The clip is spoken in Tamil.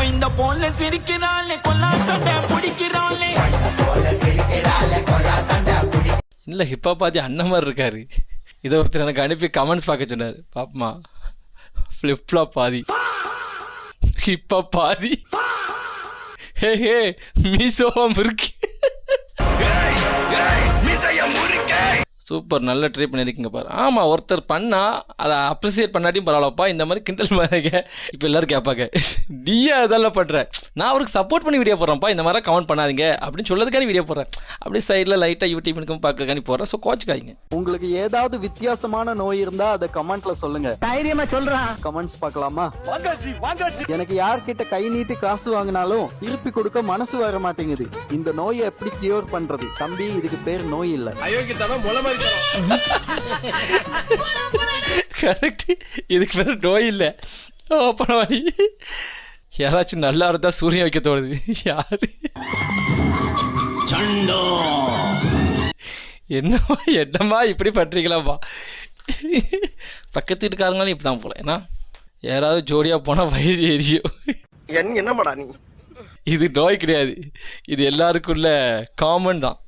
இந்த போல சிரிக்கிறாளே கொல்லா சண்டை பிடிக்கிறாளே. இல்லை ஹிப்பா பாதி அண்ணன் மாதிரி இருக்காரு. இதை ஒருத்தர் எனக்கு அனுப்பி கமெண்ட்ஸ் பார்க்க சொன்னார். பாப்பமா ஃப்ளிப்ஃப்ளாப் பாதி ஹிப்பா பாதி. ஹே ஹே மீசோவா முறுக்கி. சூப்பர், நல்ல ட்ரை பண்ணியிருக்கீங்க பாரு. ஆமாம், ஒருத்தர் பண்ணால் அதை அப்ரிசியேட் பண்ணாட்டியும் பரவாயில்லப்பா, இந்த மாதிரி கிண்டல் பண்ணுங்க. இப்போ எல்லோரும் கேட்பாங்க நீயா அதெல்லாம் பண்ணுறேன், நான் அவருக்கு சப்போர்ட் பண்ணி வீடியோ போடுறேன்ப்பா, இந்த மாதிரி கமெண்ட் பண்ணாதீங்க அப்படின்னு சொல்லதுக்கான வீடியோ போடுறேன். அப்படியே சைடில் லைட்டாக யூடியூப் இருக்கும் பார்க்கக்கானி போடுறேன். ஸோ கோச்சுக்காதீங்க. உங்களுக்கு ஏதாவது வித்தியாசமான நோய் இருந்தால் அதை கமெண்ட்ல சொல்லுங்க. தைரியமா சொல்றான். கமெண்ட்ஸ் பார்க்கலாமா? எனக்கு யார்கிட்ட கை நீட்டி காசு வாங்கினாலும் திருப்பி கொடுக்க மனசு வர மாட்டேங்குது. இந்த நோயை எப்படி கியூர் பண்றது? தம்பி, இதுக்கு பேர் நோய் இல்லை. கரெக்ட், இதுக்கு பேர் நோய் இல்லை. அப்புறம் யாராச்சும் நல்லா இருந்தா சூரியன் வைக்க தோணுது. யாரு என்னம்மா இப்படி பண்றீங்களாம்மா? பக்கத்து வீட்டுக்காரங்களும் இப்படிதான் போல. ஏன்னா யாராவது ஜோடியா போனா வயிறு எரியும். என்னமாடா நீ? இது நோய் கிடையாது, இது எல்லாருக்குள்ள காமன் தான்.